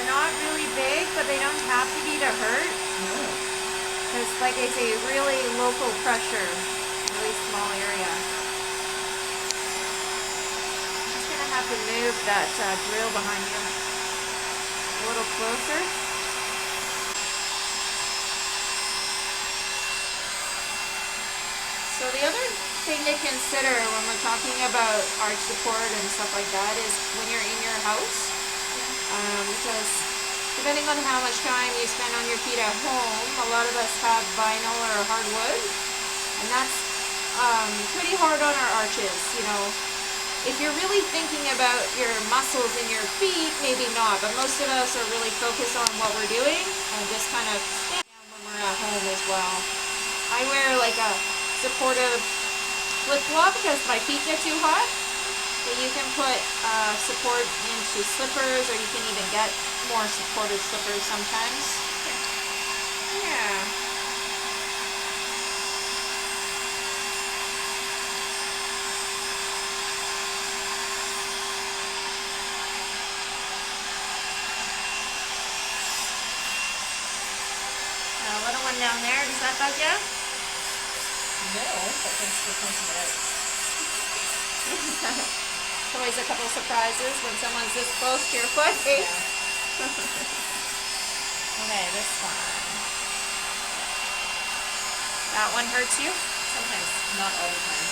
They're not really big, but they don't have to be to hurt. No. Because, like I say, really local pressure, really small area. I'm just going to have to move that drill behind you a little closer. So the other thing to consider when we're talking about arch support and stuff like that is when you're in your house, because depending on how much time you spend on your feet at home, a lot of us have vinyl or hardwood, and that's pretty hard on our arches. You know, if you're really thinking about your muscles in your feet, maybe not, but most of us are really focused on what we're doing and just kind of stand down when we're at home as well. I wear like a supportive flip-flop because my feet get too hot, but you can put support into slippers, or you can even get more supportive slippers sometimes. Yeah. A little one down there, does that bug you? No, but thanks for pointing it out. It's always a couple surprises when someone's this close to your foot. Yeah. Okay, this one. That one hurts you? Sometimes, not all the time.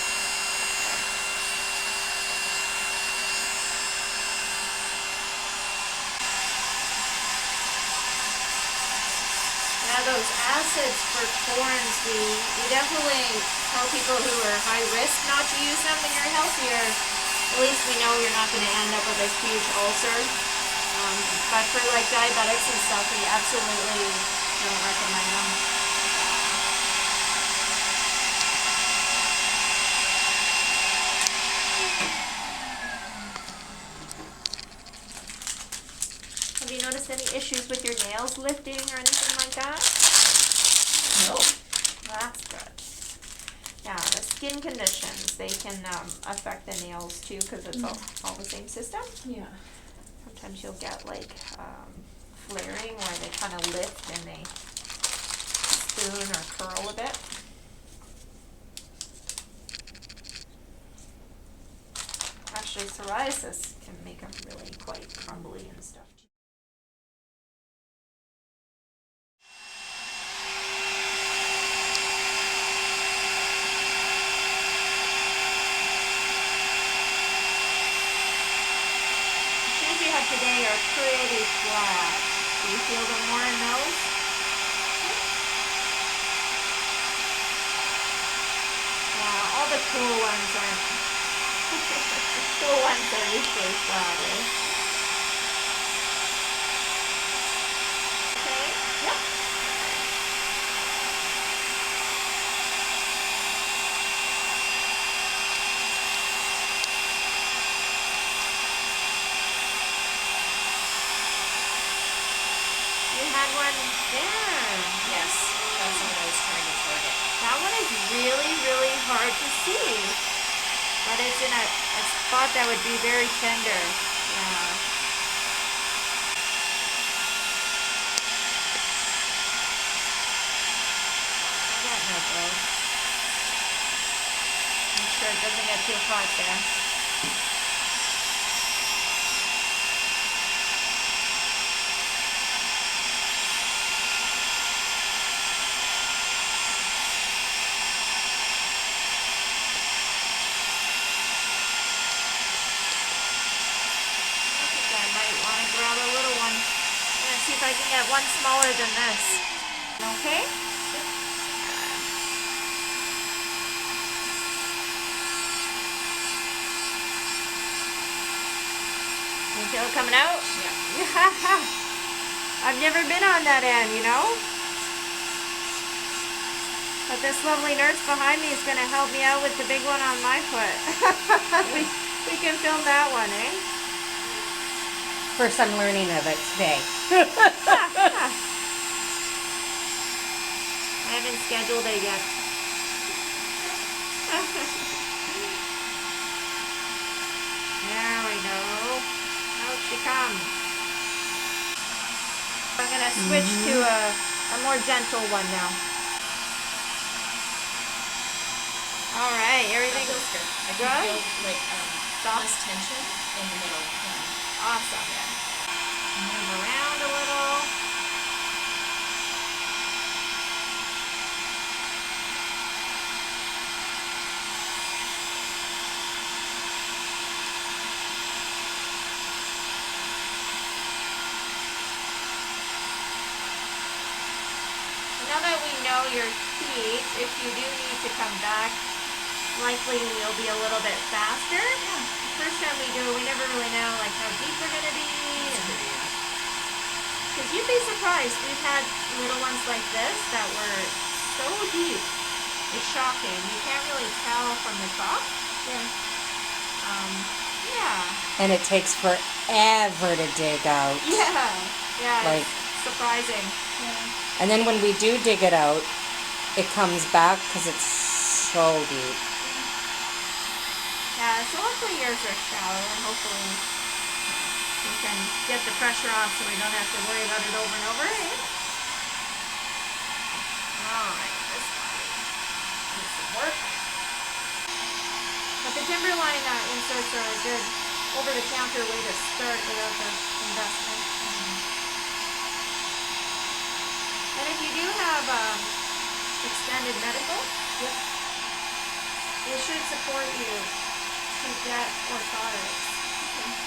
Yeah, those acids for corns, we definitely tell people who are high risk not to use them when you're healthier. At least we know you're not going to end up with a huge ulcer. But for like diabetics and stuff, we absolutely don't recommend them. Have you noticed any issues with your nails lifting or anything like that? No. That's good. Yeah, the skin conditions, they can affect the nails too because it's all the same system. Yeah. Sometimes you'll get like flaring where they kind of lift and they spoon or curl a bit. Actually, psoriasis can make them really quite crumbly and stuff. Today are pretty flat. Do you feel them more in those? Yeah, all the cool ones are cool ones are usually flat, eh? Okay? Yep. You had one there. Yes, that's what I was trying to target. That one is really, really hard to see. But it's in a spot that would be very tender. Yeah. I got no both. Make sure it doesn't get too hot there. Grab a little one. I'm going to see if I can get one smaller than this. Okay? You feel it coming out? Yeah. I've never been on that end, you know? But this lovely nurse behind me is going to help me out with the big one on my foot. we can film that one, eh? First I'm learning of it today. I haven't scheduled it yet. There we go. Out she comes. gonna switch to a more gentle one now. All right, That everything feels good. I good? can feel like Soft? less tension in the middle. Yeah. Awesome. Move around a little. Now that we know your feet, if you do need to come back, likely you'll be a little bit faster. Yeah. First time we do, we never really know like how deep they're gonna be. Because you'd be surprised. We've had little ones like this that were so deep. It's shocking. You can't really tell from the top. Yeah. And it takes forever to dig out. Yeah. Like, It's surprising. Yeah. and then when we do dig it out, it comes back because it's so deep. Yeah, so hopefully yours are shallow and hopefully we can get the pressure off so we don't have to worry about it over and over. Alright, this one needs some work. But the Timberline inserts are a good over-the-counter way to start without the investment. And if you do have extended medical, it should support you to get orthotics.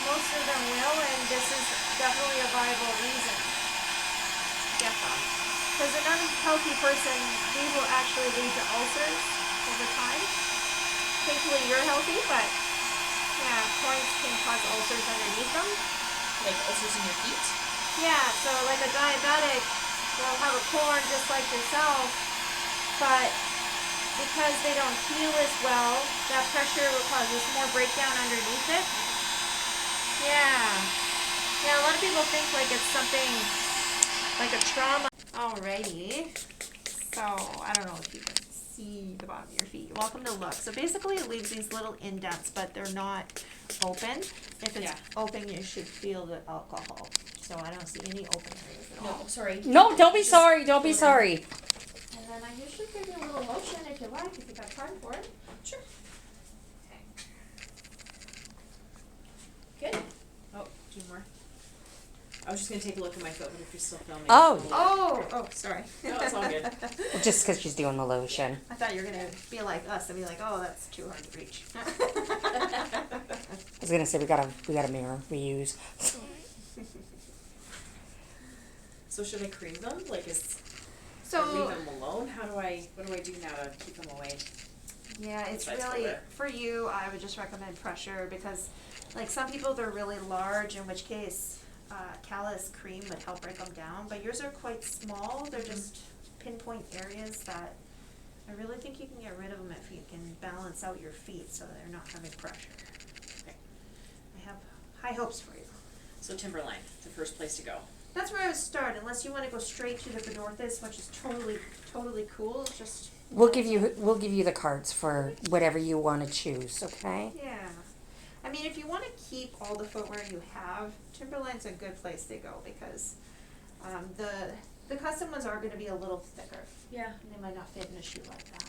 Most of them will, and this is definitely a viable reason to get them. Because an unhealthy person, these will actually lead to ulcers over time. Thankfully you're healthy, but yeah, points can cause ulcers underneath them. Like ulcers in your feet? Yeah, so like a diabetic will have a corn just like yourself, but because they don't heal as well, that pressure will cause this more breakdown underneath it. Yeah, a lot of people think like it's something like a trauma. Alrighty, so I don't know if you can see the bottom of your feet. Welcome to look. So basically it leaves these little indents, but they're not open. If it's open, you should feel the alcohol. So I don't see any open areas at all. No, sorry. No, don't be sorry. Don't be sorry. And then I usually give you a little lotion if you like, if you got time for it. Sure. Good. Oh, two more. I was just gonna take a look at my foot, but if you're still filming. Oh, sorry. No, it's all good. Just because she's doing the lotion. I thought you were gonna be like us and be like, oh, that's too hard to reach. I was gonna say we got a mirror we use. So should I cream them? Like, or So leave them alone? What do I do now to keep them away? yeah, it's Besides really footwear. for you. I would just recommend pressure because, like, some people they're really large, in which case callus cream would help break them down. But yours are quite small. They're just pinpoint areas that I really think you can get rid of them if you can balance out your feet so they're not having pressure. Okay. I have high hopes for you. So Timberline, the first place to go. That's where I would start, unless you want to go straight to the Pedorthus, which is totally cool. It's just We'll give you the cards for whatever you want to choose. Okay. yeah. I mean, if you want to keep all the footwear you have, Timberline's a good place to go because the custom ones are going to be a little thicker. Yeah. And they might not fit in a shoe like that.